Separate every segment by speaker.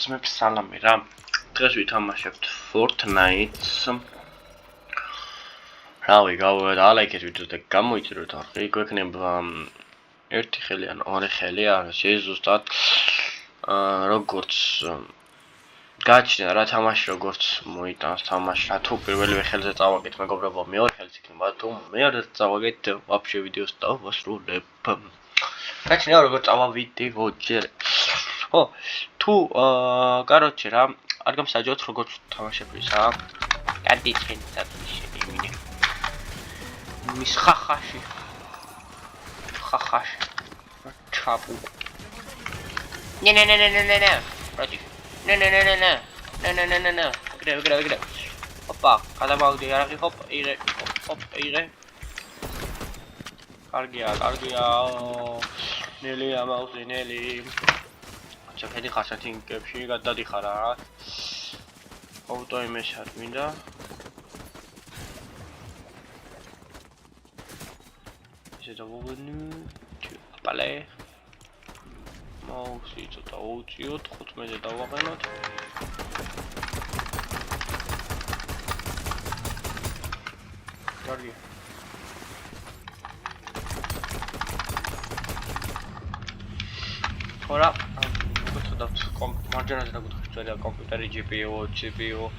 Speaker 1: Smith salami რა. დღეს ვითამაშებთ Fortnite-ს. რავი, გალაიქეთ ვიდეოს და გამოიწიროთ ახლა. გვექნება ერთი ხელი ან ორი ხელი, არა, ზუსტად როგორც გაჩნდა რა თამაში როგორც მოიტანს თამაში, რა თუ პირველივე ხელზე წავაგეთ, მეგობრებო, მეორე ხელს იქნება თუ მეორე წავაგეთ, ვაფშე ვიდეოს დავასრულებ. გაჩნდა როგორც წავავიდეო ჯერ. ო, თუ короче რა, არ გამსაჯოთ როგორც თამაშები რა. გადი თქვენ სათიშე მინე. მის ხახაში. ჩაპუ. ნე. პროჯი. ნე. გრე. ოპა, გადამავდი არაღი ჰოპ, იღე. კარგია. ნელია მაუზი, ნელი. ჩაფედი ხარშათინკებში გადადიხარ რა. აუტო იმეშად მინდა. ისე დავუგნი. პალე. მაუსი ცოტა უწიოთ, 15-ზე დავაყენოთ. კარგია. ხორა მარჯვენაზე დაგუთხეთ კომპიუტერი GPU,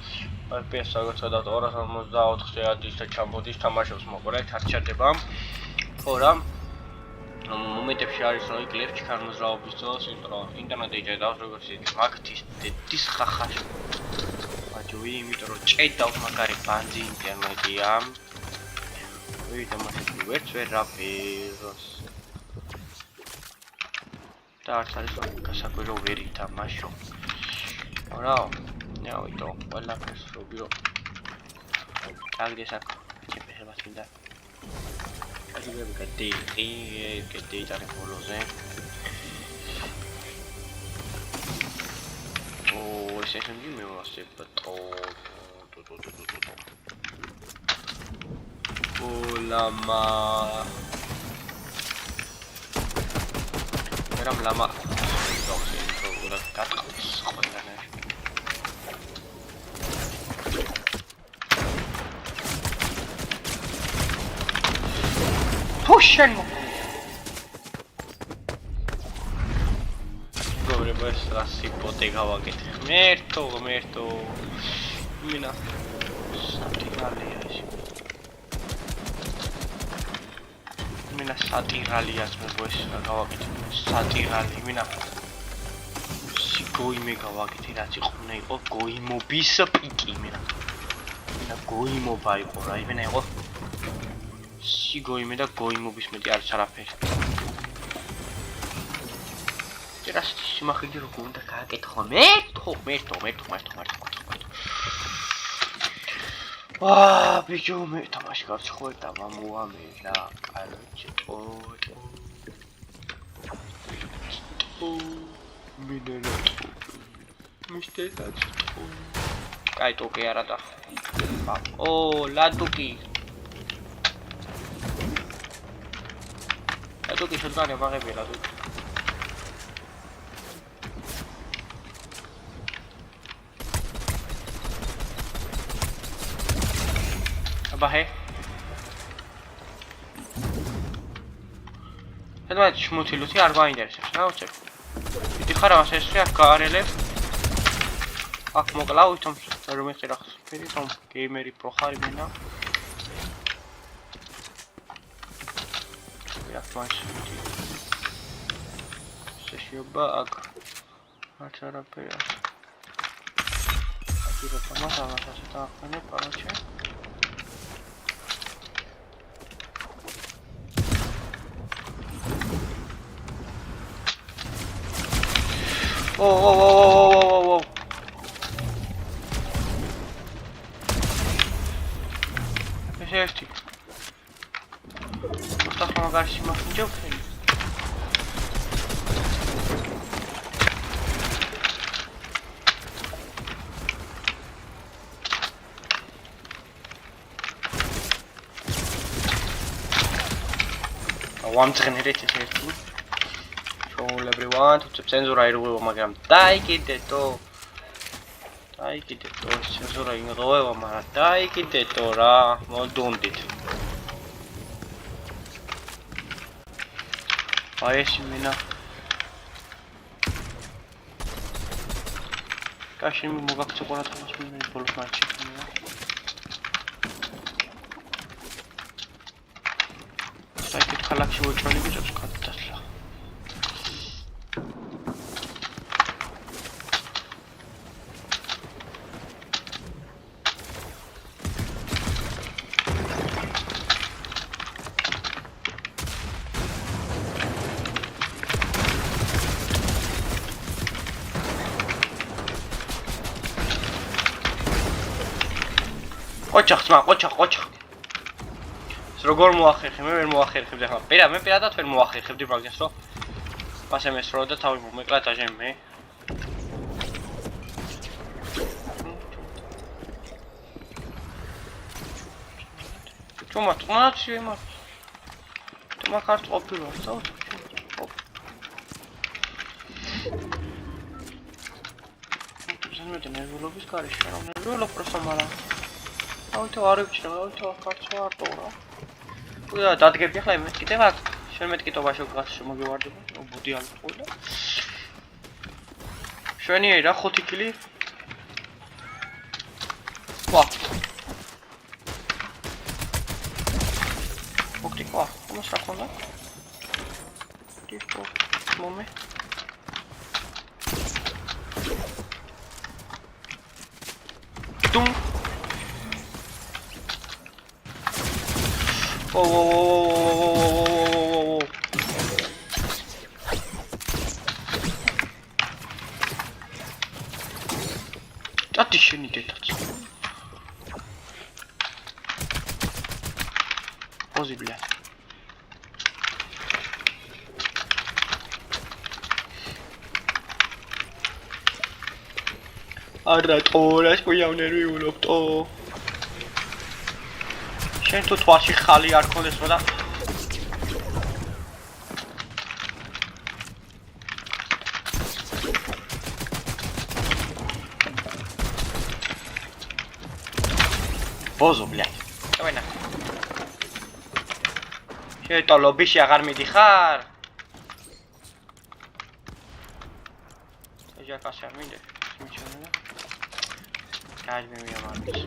Speaker 1: FPS საგაცადოთ 264 HD-ს და ჩამოდის თამაშობს მოყოლეთ არ ჩერდება. ხო რა. მომენტებში არის რომ იკლებს ჩქარმოძრაობის დროს, ინტერნეტი ჭედავს როგორც ის მაგთის დედის ხახაში. მაჯოი, იმიტომ რომ ჭედავს მაგარი ბანძი ინტერნეტია. თამაშები ვერც ვერ რაფერს. და არც არის გასაკვირო ვერ ითამაშო. რა, ნაიდო, ყველაფერს რობიო. აგდეს აქ, შეფეხებას მინდა. აგები გადეი დარი ბოლოზე. ო, ეს SMG მევასება ტო. ოლამა. რამ ლამა და გატყვის ყველანაირ ფუშენ გობრებს რასი პოტე გავაკეთ მერტო მინა სატირალიას მეგოეს გავაკეთ სატირალი მინა სიგოიმე გავაკეთე რაც იყვნა იყო გოიმობის პიკი მინა გოიმობა იყო რა იმენა იყო სიგოიმე და გოიმობის მეტი არის არაფერი წერას სიმახვიდე როგორ უნდა გააკეთო მერტო ბიჭო მე თამაში გავცხოვე და მომუამელა კაროჩე მინერა მისტეცაც კაი ტოკი არა და ო ლადუკი შედღარი ვაღები ლადუკი აბაჰე სადაც შემოთილუთი არ გაინტერესებს რა უცებ დიდი ხარ ამას ეს რა გაარელებ აქ მოკლა ვითომ რომ მეხერახ ფერი რომ გეიმერი პრო ხარ მენა აქ მაშინ შეშობა აქ არც არაფერია აქ რა თამაშს დაახმენე короче 오. Эсэсти. Просто помогаешь ему финчёвки. Вам тренировать эсэсти. Everyone, to censor I will მაგრამ დაიგიდე თო დაიკიდეთ ეს ცენზურა იმღოვება, მაგრამ დაიკიდეთო რა, მოდუნდით. აი ეს მინა. კაში მოგაქცე ყურადღებას მინდა ბოლოს მაჩი. საერთოდ ქალაქში ვეჭროლი ბიჭებს გადასლა. ოჩახს მა, ოჩახ. როგორ მოახერხე, მე ვერ მოახერხებდი ახლა. მე პირადად ვერ მოახერხებდი მაგას, რომ მასე მესრო და თავი მომეკლა დაჟე მე. თუმა თუნაცი იმას. თუმა ქართ ყოფილა, თავს. ზემოდე ნევროლოგის კარიშ, რა ნევროლოგ პროსო მარა. აუთო არიფჩა, აუთო ქართო არტო რა. უდა დადგები ახლა მე კიდევ აქ შენ მეტკითობაში მოგივარდება ბუდი ალტყულა შენი რა 5 კილი ვა ოქტი ვა უმას რა ქონდა ტიპო მომე დუმ Oh. That is shiny data. Possible. Alright, let's go down there. We will to. შენ თუ თვალში ხალი არ ქონდეს რა და ბოზო ბლядь. დავენა. შენ თო ლობიში აღარ მიდიხარ? ეჯაკას არ მინდა. მიჩვენა. გაიძმე მიამარდეს.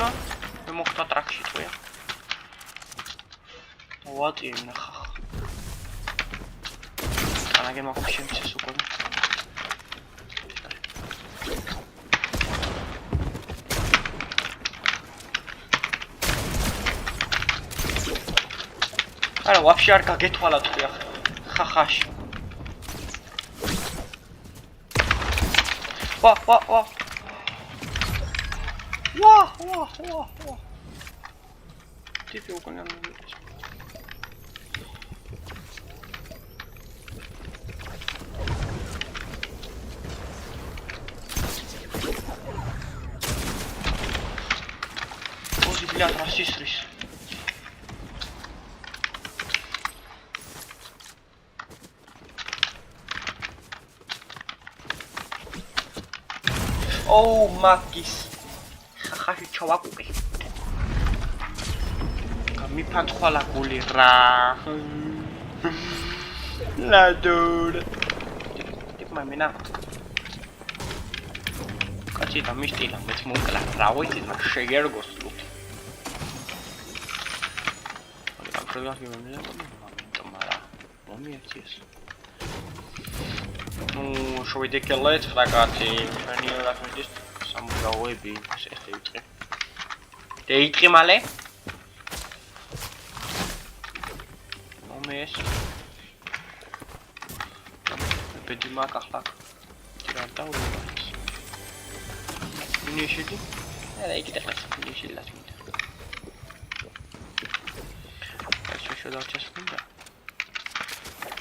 Speaker 1: მე მოხდა ტრაქში თქვია. ვატი ნახა. ანაგე მაგ შემცეს უკვე. არა, ვაფშე არ გაგეთვალა თქვია. ხახაში. ვა. Wah. Типи угонян. Ой, блядь, расистрис. Оу, макис. ხახაში ჩავაკუპე. მიფანტყვალა გული რა. ლადურ. ტიპმა მენა. კაცი და მისტილა მეც მოკლა. რა ვიცი რა შეგერგოს ლუთი. ამ პროგრამი მომენტო მარა. მომიერთიეს. ნუ შევიდეკელეთ რა კაცი. შენი რა მიდის სამგაოები შეეხება. დეიტყი მალე. მომეს. ბედი მაკახლა. ტირა დაულა. მინიშვიდი. არა, იქ დახლა მინიშვიდი ლათმინდა. ეს შედავჭას მინდა.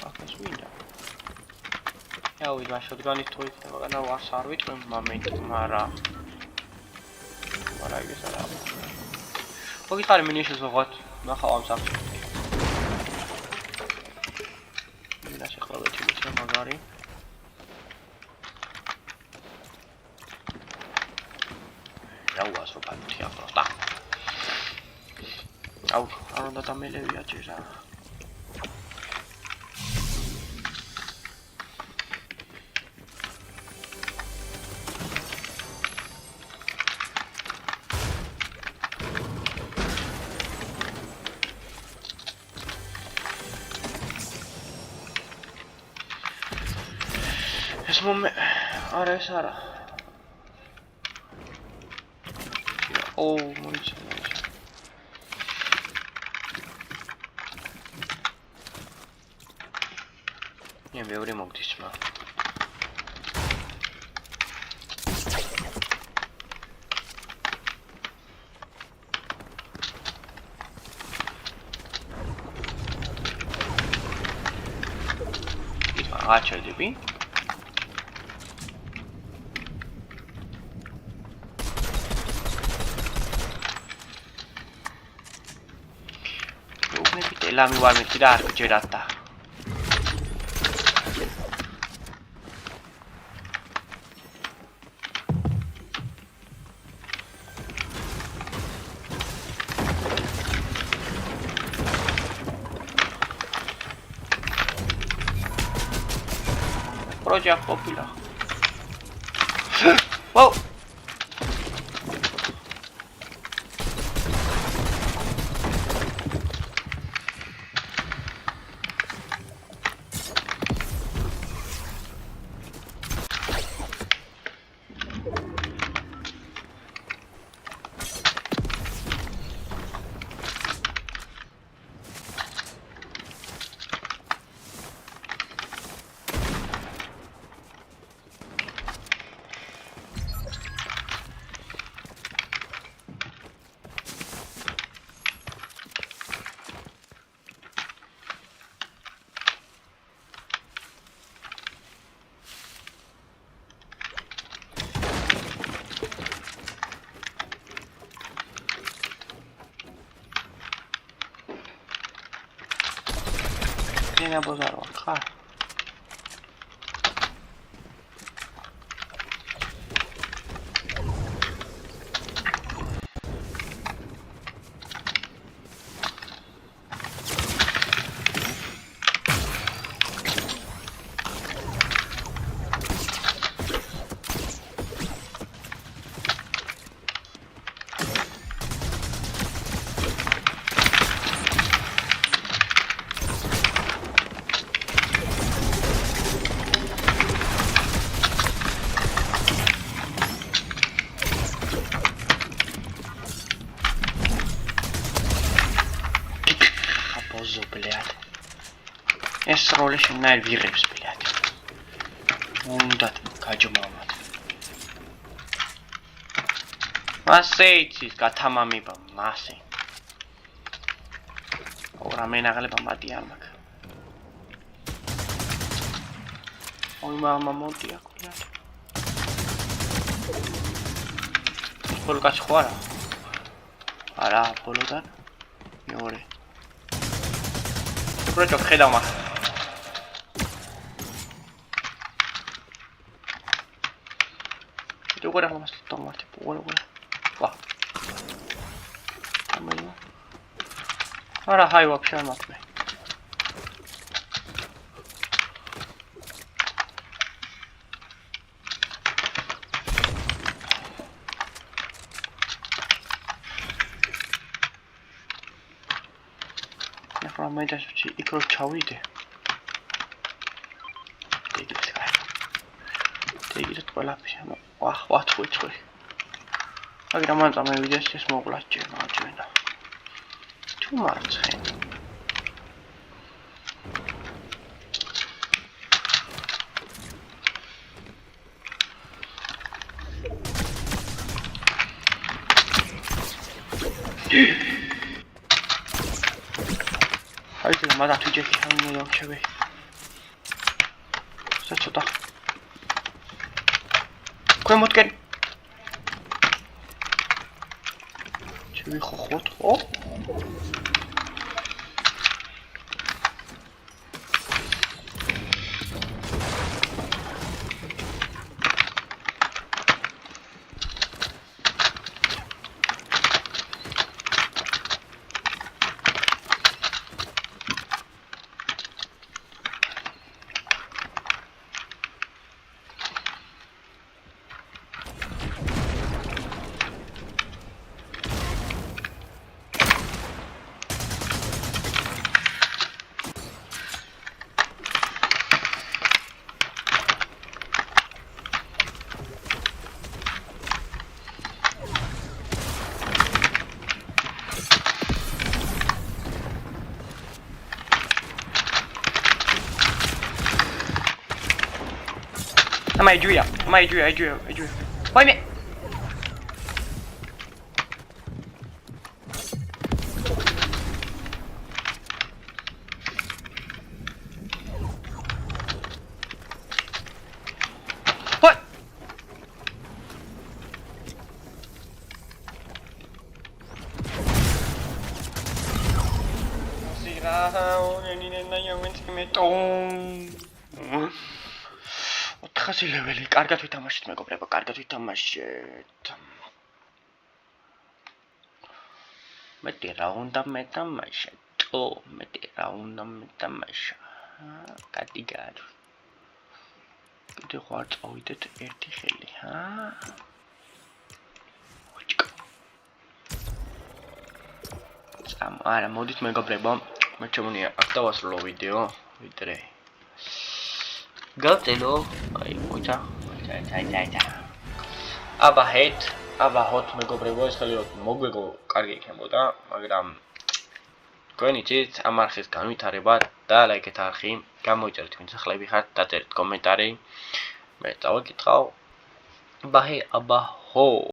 Speaker 1: ახას მინდა. ავი მაშოდგანი თუ იქნება, განა ვარს არ ვიტყვი მომენტ, მარა. მარა ის არა. ოგი ხარი მინიშვიდს ვიღოთ, ნახავ ამ საფრთხეს. მინაშე ხოლმე ჩიქცე მაგარი. რა უაზრო ფაქტია просто. აუ, არ უნდა დამელევია ჯერა. ეს არა ეს არა. ო, მოიცა. მე მეორე მოგდის ძმა. აჩერდები? ლამი ვარ მე კიდე არ გჯერათ და პროჯექტ პოპილა ვაუ не базарова, ха. ეს როლი შენაერ ვიღებს, ბლядь. უნდათ გაჯმავთ. მასე იცის გათამამება, მასე. ორა მენაღლება მათი არ მაქვს. ოი მამა მოდია, ბლядь. ბოლკაც ხო არა? არა, ბოლოდან. მეორე. პროჯექტ ხედავ მაგ Ugora vamos a tomar tipo bueno. Va. Ahora hay opción más. Ya falan media suci ikro çavıydı. Tegid ყველა ფიშანა. ვახ, თხუი. მაგრამ მან წამოვიდეს ეს მოგლას ჯენა. თუ მარცხენ. 하여튼 맞아 두 개씩 하는 거 역시 좋다. 그래 못 겠. 저기 호호트. 어? Ama ejuya. Wait. What? ოთხასი ლეველი, კარგად ვითამაშეთ მეგობრებო, კარგად ვითამაშეთ. მეტი რა უნდა მეტამაშა, მეტი რა უნდა მეტამაშა. კატი გარ. კიდე ხარ წავიდეთ ერთი ხელი, არა, მოდით მეგობრებო, მე ჩემონია აქ დავასრულო ვიდეო, ვიდრე გავწელო, აი, მოიცა. აბა ჰოთ მეგობრებო, ეს ხელი მოგვეგო, კარგი იქნებოდა, მაგრამ თქვენ იცით ამ არხის განვითარება და ლაიქეთ არხი, გამოიწერეთ ვინც ახალები ხართ, დაწერეთ კომენტარი, მე წავიკითხავ. აბა ჰო